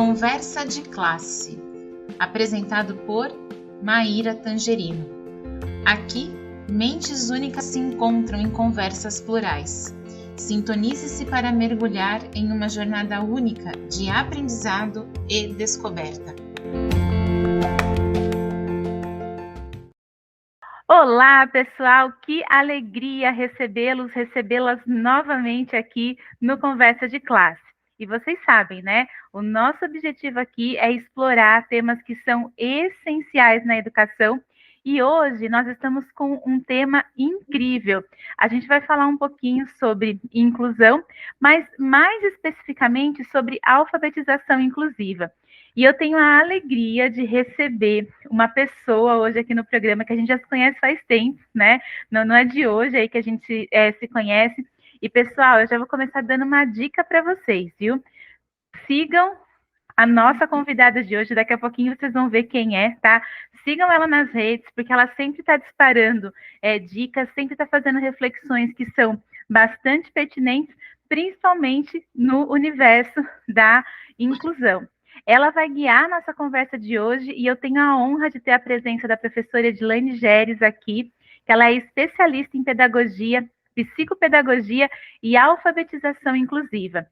Conversa de Classe, apresentado por Maíra Tangerino. Aqui, mentes únicas se encontram em conversas plurais. Sintonize-se para mergulhar em uma jornada única de aprendizado e descoberta. Olá, pessoal! Que alegria recebê-las novamente aqui no Conversa de Classe. E vocês sabem, né? O nosso objetivo aqui é explorar temas que são essenciais na educação. E hoje nós estamos com um tema incrível. A gente vai falar um pouquinho sobre inclusão, mas mais especificamente sobre alfabetização inclusiva. E eu tenho a alegria de receber uma pessoa hoje aqui no programa que a gente já se conhece faz tempo, né? Não é de hoje aí que a gente se conhece. E, pessoal, eu já vou começar dando uma dica para vocês, viu? Sigam a nossa convidada de hoje, daqui a pouquinho vocês vão ver quem é, tá? Sigam ela nas redes, porque ela sempre está disparando dicas, sempre está fazendo reflexões que são bastante pertinentes, principalmente no universo da inclusão. Ela vai guiar a nossa conversa de hoje e eu tenho a honra de ter a presença da professora Edilane Geres aqui, que ela é especialista em pedagogia, psicopedagogia e alfabetização inclusiva.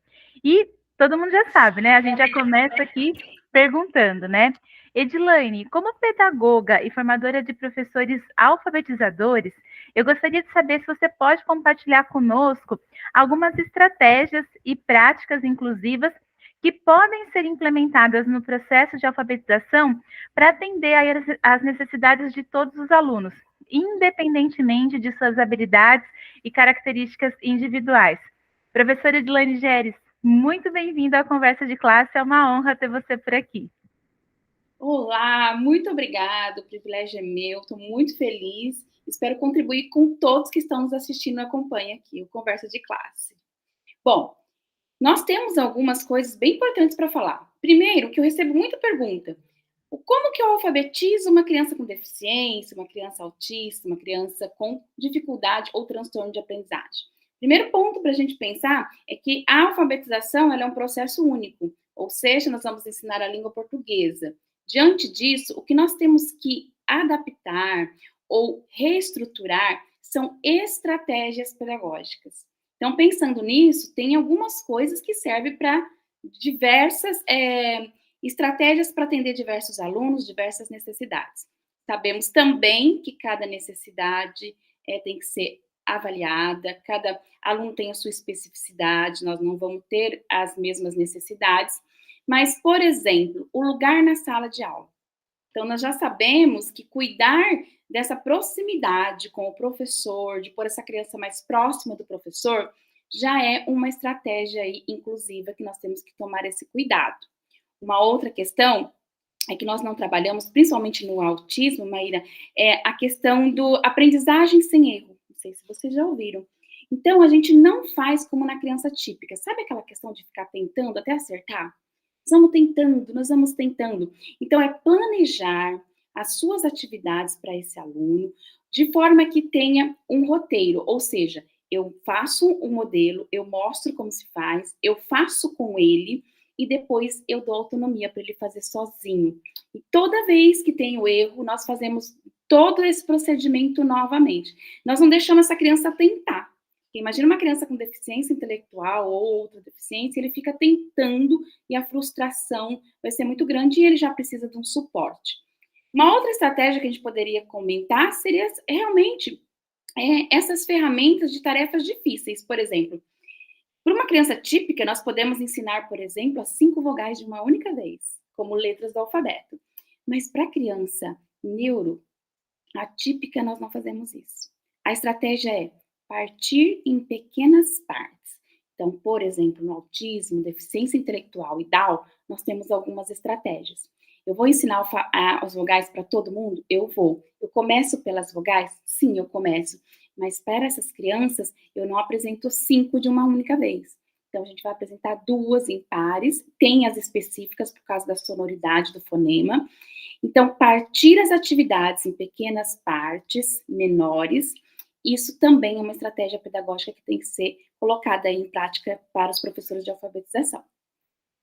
E todo mundo já sabe, né? A gente já começa aqui perguntando, né? Edilane, como pedagoga e formadora de professores alfabetizadores, eu gostaria de saber se você pode compartilhar conosco algumas estratégias e práticas inclusivas que podem ser implementadas no processo de alfabetização para atender às necessidades de todos os alunos, independentemente de suas habilidades e características individuais. Professora Edilane Geres, muito bem-vinda à Conversa de Classe, é uma honra ter você por aqui. Olá, muito obrigada, o privilégio é meu, estou muito feliz, espero contribuir com todos que estão nos assistindo e acompanham aqui o Conversa de Classe. Bom, nós temos algumas coisas bem importantes para falar. Primeiro, que eu recebo muita pergunta, como que eu alfabetizo uma criança com deficiência, uma criança autista, uma criança com dificuldade ou transtorno de aprendizagem? Primeiro ponto para a gente pensar é que a alfabetização ela é um processo único, ou seja, nós vamos ensinar a língua portuguesa. Diante disso, o que nós temos que adaptar ou reestruturar são estratégias pedagógicas. Então, pensando nisso, tem algumas coisas que servem para diversas estratégias para atender diversos alunos, diversas necessidades. Sabemos também que cada necessidade tem que ser avaliada, cada aluno tem a sua especificidade, nós não vamos ter as mesmas necessidades, mas, por exemplo, o lugar na sala de aula. Então, nós já sabemos que cuidar dessa proximidade com o professor, de pôr essa criança mais próxima do professor, já é uma estratégia aí inclusiva que nós temos que tomar esse cuidado. Uma outra questão é que nós não trabalhamos, principalmente no autismo, Maíra, é a questão do aprendizagem sem erro. Não sei se vocês já ouviram. Então, a gente não faz como na criança típica. Sabe aquela questão de ficar tentando até acertar? Nós vamos tentando. Então, é planejar as suas atividades para esse aluno de forma que tenha um roteiro, ou seja, eu faço um modelo, eu mostro como se faz, eu faço com ele e depois eu dou autonomia para ele fazer sozinho. E toda vez que tem o erro, nós fazemos todo esse procedimento novamente. Nós não deixamos essa criança tentar. Imagina uma criança com deficiência intelectual ou outra deficiência, ele fica tentando e a frustração vai ser muito grande e ele já precisa de um suporte. Uma outra estratégia que a gente poderia comentar seria realmente essas ferramentas de tarefas difíceis. Por exemplo, para uma criança típica, nós podemos ensinar, por exemplo, as 5 vogais de uma única vez, como letras do alfabeto. Mas para a criança neuroatípica, nós não fazemos isso. A estratégia é partir em pequenas partes. Então, por exemplo, no autismo, deficiência intelectual e Down, nós temos algumas estratégias. Eu vou ensinar as vogais para todo mundo? Eu vou. Eu começo pelas vogais? Sim, eu começo. Mas para essas crianças, eu não apresento 5 de uma única vez. Então, a gente vai apresentar 2 em pares, tem as específicas por causa da sonoridade do fonema. Então, partir as atividades em pequenas partes menores, isso também é uma estratégia pedagógica que tem que ser colocada em prática para os professores de alfabetização.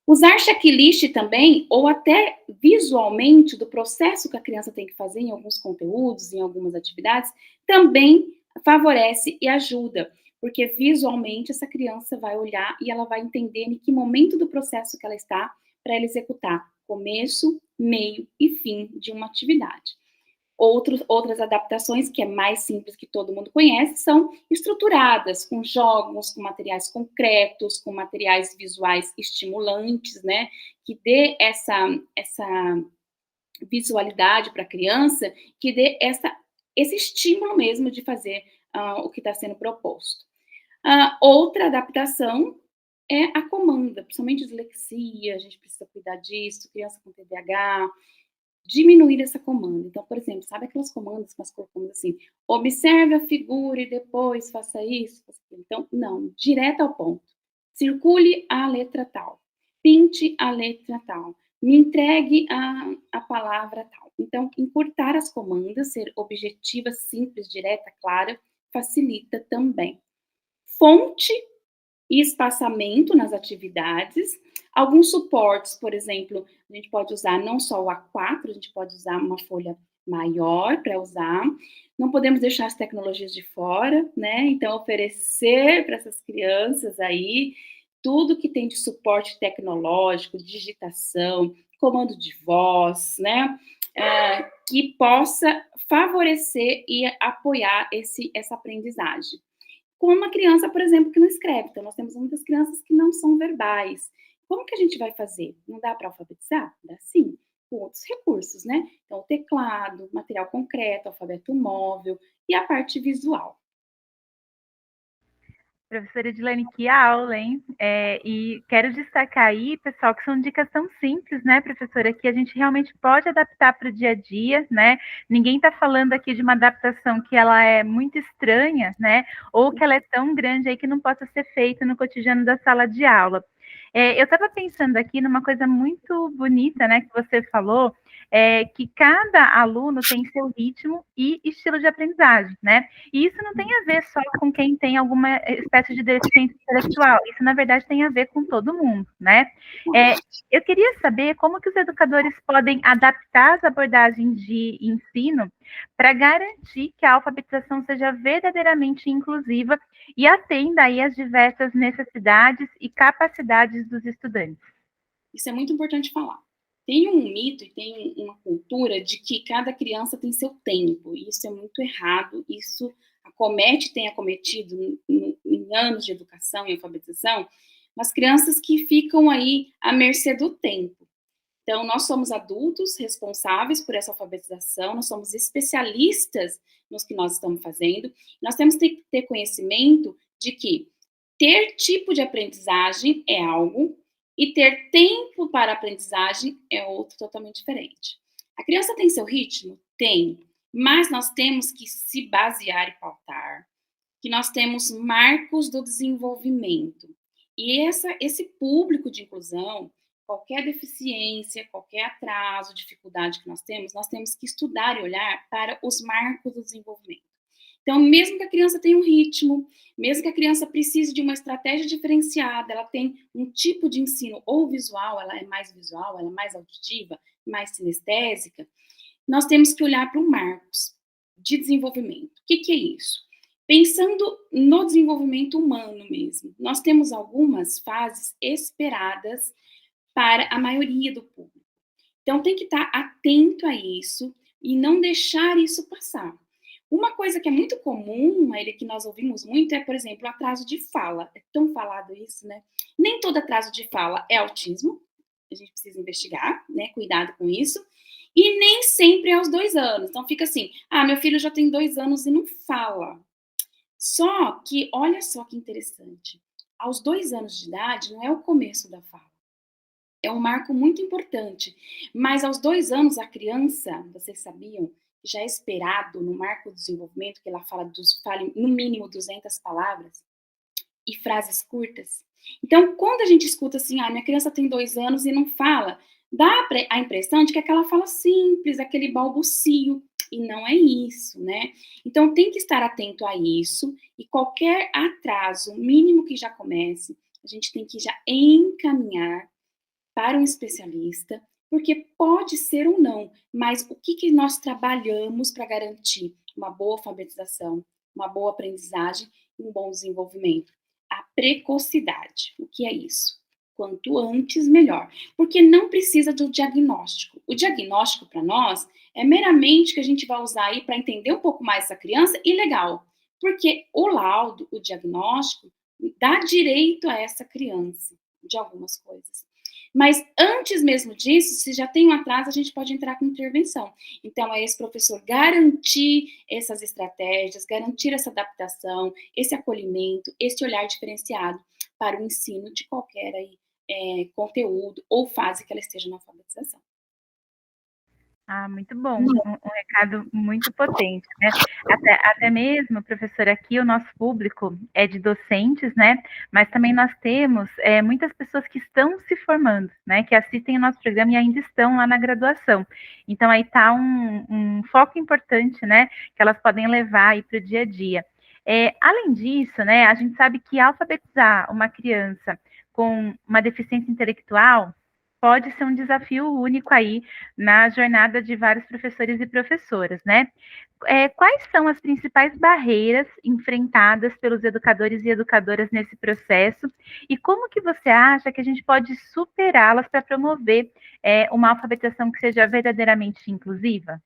Usar checklist também, ou até visualmente, do processo que a criança tem que fazer em alguns conteúdos, em algumas atividades, também favorece e ajuda, porque visualmente essa criança vai olhar e ela vai entender em que momento do processo que ela está para ela executar começo, meio e fim de uma atividade. Outras adaptações, que é mais simples, que todo mundo conhece, são estruturadas, com jogos, com materiais concretos, com materiais visuais estimulantes, né? Que dê essa visualidade para a criança, que dê esse estímulo mesmo de fazer o que está sendo proposto. Outra adaptação é a comanda, principalmente dislexia, a gente precisa cuidar disso, criança com TDAH, diminuir essa comanda. Então, por exemplo, sabe aquelas comandas que nós colocamos assim, observe a figura e depois faça isso, faça aquilo. Então, não, direto ao ponto. Circule a letra tal, pinte a letra tal, me entregue a palavra tal. Então, encurtar as comandas, ser objetiva, simples, direta, clara, facilita também. Fonte e espaçamento nas atividades. Alguns suportes, por exemplo, a gente pode usar não só o A4, a gente pode usar uma folha maior para usar. Não podemos deixar as tecnologias de fora, né? Então, oferecer para essas crianças aí tudo que tem de suporte tecnológico, digitação, comando de voz, né? Que possa favorecer e apoiar essa aprendizagem. Com uma criança, por exemplo, que não escreve. Então, nós temos muitas crianças que não são verbais. Como que a gente vai fazer? Não dá para alfabetizar? Dá sim, com outros recursos, né? Então, o teclado, material concreto, alfabeto móvel e a parte visual. Professora Edilene, que aula, hein? E quero destacar aí, pessoal, que são dicas tão simples, né, professora, que a gente realmente pode adaptar para o dia a dia, né? Ninguém está falando aqui de uma adaptação que ela é muito estranha, né? Ou que ela é tão grande aí que não possa ser feita no cotidiano da sala de aula. Eu estava pensando aqui numa coisa muito bonita, né, que você falou, que cada aluno tem seu ritmo e estilo de aprendizagem, né? E isso não tem a ver só com quem tem alguma espécie de deficiência intelectual, isso na verdade tem a ver com todo mundo, né? Eu queria saber como que os educadores podem adaptar as abordagens de ensino para garantir que a alfabetização seja verdadeiramente inclusiva e atenda aí às diversas necessidades e capacidades dos estudantes. Isso é muito importante falar. Tem um mito e tem uma cultura de que cada criança tem seu tempo. Isso é muito errado. Isso tem acometido em anos de educação e alfabetização, as crianças que ficam aí à mercê do tempo. Então, nós somos adultos responsáveis por essa alfabetização, nós somos especialistas nos que nós estamos fazendo. Nós temos que ter conhecimento de que ter tipo de aprendizagem é algo e ter tempo para aprendizagem é outro totalmente diferente. A criança tem seu ritmo? Tem, mas nós temos que se basear e pautar, que nós temos marcos do desenvolvimento. E esse público de inclusão, qualquer deficiência, qualquer atraso, dificuldade que nós temos que estudar e olhar para os marcos do desenvolvimento. Então, mesmo que a criança tenha um ritmo, mesmo que a criança precise de uma estratégia diferenciada, ela tem um tipo de ensino ou visual, ela é mais visual, ela é mais auditiva, mais sinestésica, nós temos que olhar para os marcos de desenvolvimento. O que é isso? Pensando no desenvolvimento humano mesmo, nós temos algumas fases esperadas para a maioria do público. Então, tem que estar atento a isso e não deixar isso passar. Uma coisa que é muito comum, que nós ouvimos muito, é, por exemplo, o atraso de fala. É tão falado isso, né? Nem todo atraso de fala é autismo, a gente precisa investigar, né? Cuidado com isso. E nem sempre é aos 2 anos. Então, fica assim, meu filho já tem 2 anos e não fala. Só que, olha só que interessante, aos 2 anos de idade não é o começo da fala. É um marco muito importante. Mas aos 2 anos, a criança, vocês sabiam, já é esperado no marco do desenvolvimento que ela fale no mínimo 200 palavras e frases curtas. Então, quando a gente escuta assim, minha criança tem 2 anos e não fala, dá a impressão de que aquela fala simples, aquele balbucio, e não é isso, né? Então, tem que estar atento a isso, e qualquer atraso, mínimo que já comece, a gente tem que já encaminhar para um especialista, porque pode ser ou não, mas o que nós trabalhamos para garantir uma boa alfabetização, uma boa aprendizagem e um bom desenvolvimento? A precocidade. O que é isso? Quanto antes, melhor. Porque não precisa do diagnóstico. O diagnóstico, para nós, é meramente que a gente vai usar aí para entender um pouco mais essa criança e legal. Porque o laudo, o diagnóstico, dá direito a essa criança de algumas coisas. Mas antes mesmo disso, se já tem um atraso, a gente pode entrar com intervenção. Então, é esse professor garantir essas estratégias, garantir essa adaptação, esse acolhimento, esse olhar diferenciado para o ensino de qualquer aí, conteúdo ou fase que ela esteja na alfabetização. Ah, muito bom, um recado muito potente, né? Até mesmo, professora, aqui o nosso público é de docentes, né? Mas também nós temos muitas pessoas que estão se formando, né? Que assistem o nosso programa e ainda estão lá na graduação. Então, aí está um foco importante, né? Que elas podem levar aí para o dia a dia. Além disso, né? A gente sabe que alfabetizar uma criança com uma deficiência intelectual pode ser um desafio único aí na jornada de vários professores e professoras, né? Quais são as principais barreiras enfrentadas pelos educadores e educadoras nesse processo e como que você acha que a gente pode superá-las para promover uma alfabetização que seja verdadeiramente inclusiva?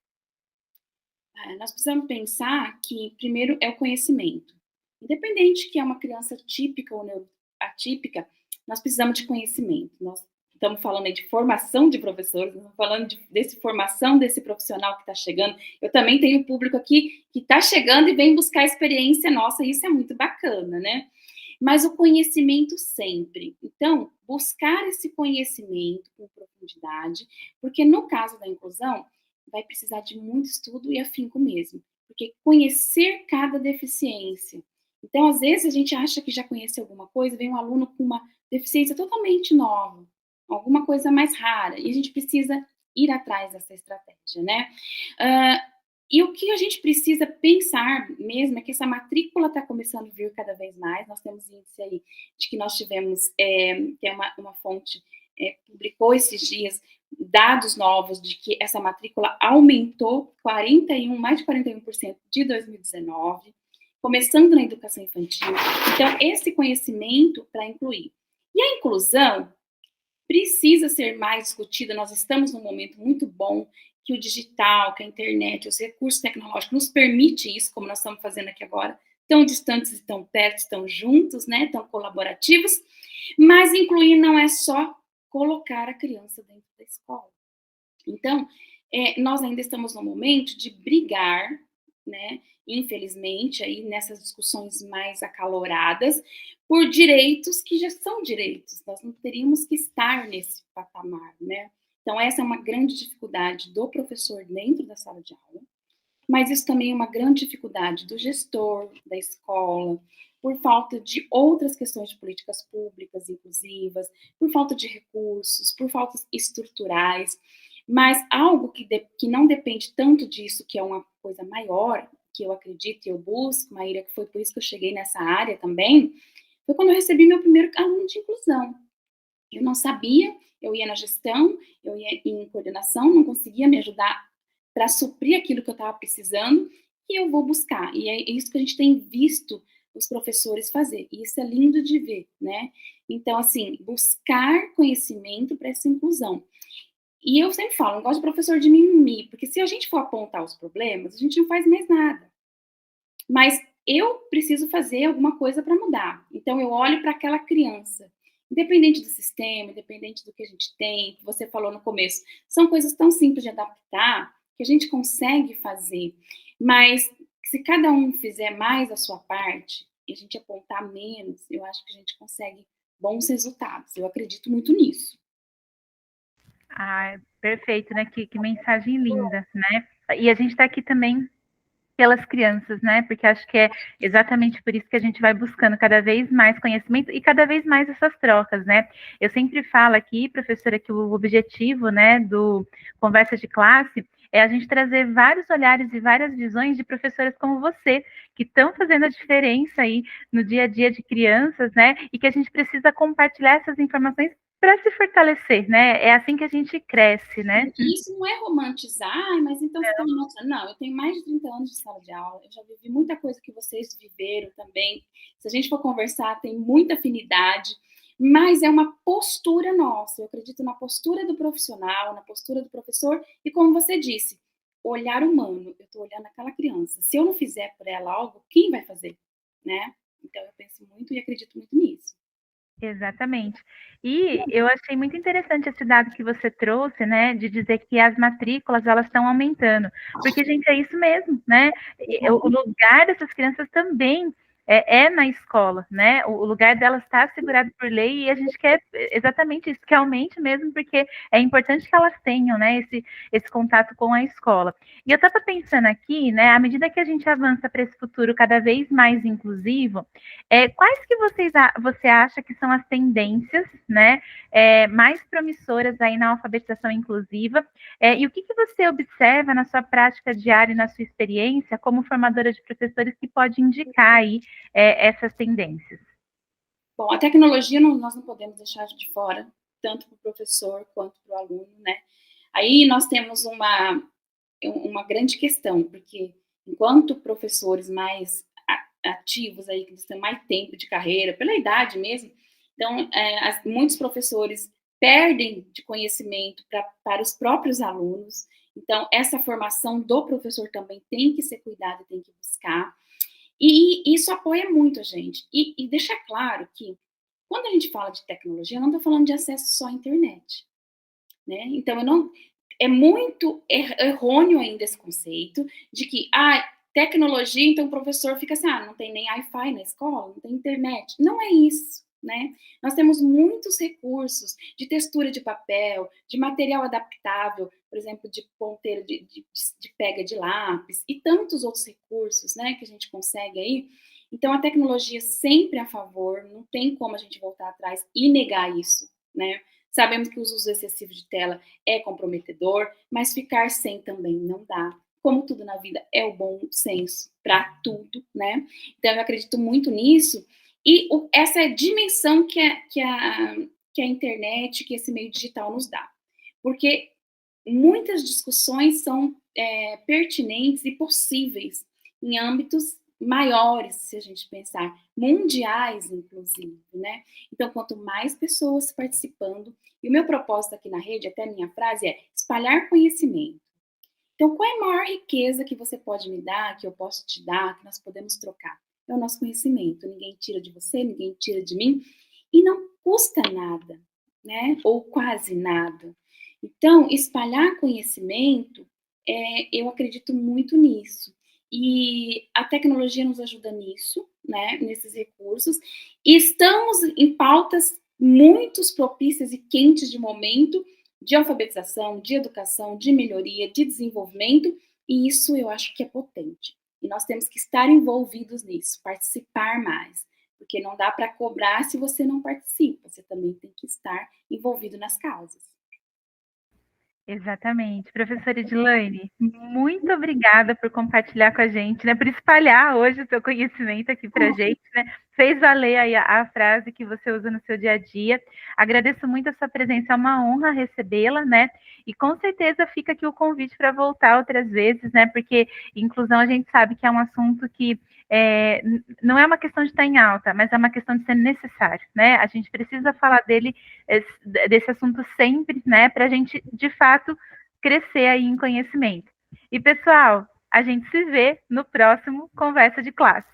Nós precisamos pensar que, primeiro, é o conhecimento. Independente que é uma criança típica ou atípica, nós precisamos de conhecimento. Nós estamos falando aí de formação de professores, estamos falando desse formação desse profissional que está chegando. Eu também tenho público aqui que está chegando e vem buscar experiência nossa, e isso é muito bacana, né? Mas o conhecimento sempre. Então, buscar esse conhecimento com profundidade, porque no caso da inclusão, vai precisar de muito estudo e afinco mesmo, porque conhecer cada deficiência. Então, às vezes, a gente acha que já conhece alguma coisa, vem um aluno com uma deficiência totalmente nova, alguma coisa mais rara, e a gente precisa ir atrás dessa estratégia, né? E o que a gente precisa pensar mesmo é que essa matrícula está começando a vir cada vez mais. Nós temos índice aí de que nós tivemos, tem uma fonte publicou esses dias dados novos de que essa matrícula aumentou mais de 41% de 2019, começando na educação infantil. Então, esse conhecimento para incluir. E a inclusão precisa ser mais discutida. Nós estamos num momento muito bom que o digital, que a internet, os recursos tecnológicos nos permite isso, como nós estamos fazendo aqui agora, tão distantes e tão perto, tão juntos, né, tão colaborativos, mas incluir não é só colocar a criança dentro da escola. Então, nós ainda estamos no momento de brigar, né, infelizmente, aí nessas discussões mais acaloradas, por direitos que já são direitos, nós não teríamos que estar nesse patamar, né? Então, essa é uma grande dificuldade do professor dentro da sala de aula, mas isso também é uma grande dificuldade do gestor da escola, por falta de outras questões de políticas públicas inclusivas, por falta de recursos, por faltas estruturais, mas algo que não depende tanto disso, que é uma coisa maior, que eu acredito e eu busco, Maíra, que foi por isso que eu cheguei nessa área também, foi quando eu recebi meu primeiro aluno de inclusão. Eu não sabia, eu ia na gestão, eu ia em coordenação, não conseguia me ajudar para suprir aquilo que eu estava precisando, e eu vou buscar. E é isso que a gente tem visto os professores fazer. E isso é lindo de ver, né? Então, assim, buscar conhecimento para essa inclusão. E eu sempre falo, não gosto de professor de mimimi, porque se a gente for apontar os problemas, a gente não faz mais nada. Mas eu preciso fazer alguma coisa para mudar. Então, eu olho para aquela criança, independente do sistema, independente do que a gente tem, que você falou no começo, são coisas tão simples de adaptar que a gente consegue fazer. Mas se cada um fizer mais a sua parte e a gente apontar menos, eu acho que a gente consegue bons resultados. Eu acredito muito nisso. Ah, perfeito, né? Que mensagem linda, né? E a gente está aqui também pelas crianças, né? Porque acho que é exatamente por isso que a gente vai buscando cada vez mais conhecimento e cada vez mais essas trocas, né? Eu sempre falo aqui, professora, que o objetivo, né, do Conversa de Classe é a gente trazer vários olhares e várias visões de professoras como você, que estão fazendo a diferença aí no dia a dia de crianças, né? E que a gente precisa compartilhar essas informações para se fortalecer, né? É assim que a gente cresce, né? Isso não é romantizar, mas então você está me mostrando. Não, eu tenho mais de 30 anos de sala de aula, eu já vivi muita coisa que vocês viveram também. Se a gente for conversar, tem muita afinidade, mas é uma postura nossa. Eu acredito na postura do profissional, na postura do professor, e como você disse, olhar humano. Eu estou olhando aquela criança. Se eu não fizer por ela algo, quem vai fazer? Né? Então eu penso muito e acredito muito nisso. Exatamente. E eu achei muito interessante esse dado que você trouxe, né, de dizer que as matrículas elas estão aumentando, porque gente é isso mesmo, né? O lugar dessas crianças também é na escola, né? O lugar delas está assegurado por lei e a gente quer exatamente isso, que aumente mesmo, porque é importante que elas tenham, né, esse contato com a escola. E eu estava pensando aqui, né, à medida que a gente avança para esse futuro cada vez mais inclusivo, quais que você acha que são as tendências, né, mais promissoras aí na alfabetização inclusiva? E o que você observa na sua prática diária e na sua experiência como formadora de professores que pode indicar aí essas tendências? Bom, a tecnologia nós não podemos deixar de fora, tanto para o professor quanto para o aluno, né? Aí nós temos uma grande questão, porque enquanto professores mais ativos aí, que têm mais tempo de carreira, pela idade mesmo, então muitos professores perdem de conhecimento para os próprios alunos, então essa formação do professor também tem que ser cuidada, tem que buscar, e isso apoia muito a gente, e deixa claro que quando a gente fala de tecnologia, eu não estou falando de acesso só à internet, né? Então, é muito errôneo ainda esse conceito de que, tecnologia, então o professor fica assim, não tem nem Wi-Fi na escola, não tem internet. Não é isso, né? Nós temos muitos recursos de textura de papel, de material adaptável, por exemplo, de ponteiro de pega de lápis, e tantos outros recursos, né, que a gente consegue aí. Então, a tecnologia sempre a favor, não tem como a gente voltar atrás e negar isso, né? Sabemos que o uso excessivo de tela é comprometedor, mas ficar sem também não dá. Como tudo na vida, é o bom senso para tudo, né? Então, eu acredito muito nisso. E essa dimensão que a internet, que esse meio digital nos dá. Porque muitas discussões são pertinentes e possíveis em âmbitos maiores, se a gente pensar, mundiais, inclusive, né? Então, quanto mais pessoas participando, e o meu propósito aqui na rede, até a minha frase é espalhar conhecimento. Então, qual é a maior riqueza que você pode me dar, que eu posso te dar, que nós podemos trocar? É o nosso conhecimento. Ninguém tira de você, ninguém tira de mim, e não custa nada, né? Ou quase nada. Então, espalhar conhecimento, eu acredito muito nisso. E a tecnologia nos ajuda nisso, né, nesses recursos. E estamos em pautas muito propícias e quentes de momento, de alfabetização, de educação, de melhoria, de desenvolvimento, e isso eu acho que é potente. E nós temos que estar envolvidos nisso, participar mais, porque não dá para cobrar se você não participa, você também tem que estar envolvido nas causas. Exatamente. Professora Edilane, muito obrigada por compartilhar com a gente, né, por espalhar hoje o seu conhecimento aqui para a gente, né, fez valer aí a frase que você usa no seu dia a dia. Agradeço muito a sua presença, é uma honra recebê-la, né, e com certeza fica aqui o convite para voltar outras vezes, né, porque inclusão a gente sabe que é um assunto que não é uma questão de estar em alta, mas é uma questão de ser necessário, né, a gente precisa falar desse assunto sempre, né, para a gente, de fato, crescer aí em conhecimento. E, pessoal, a gente se vê no próximo Conversa de Classe.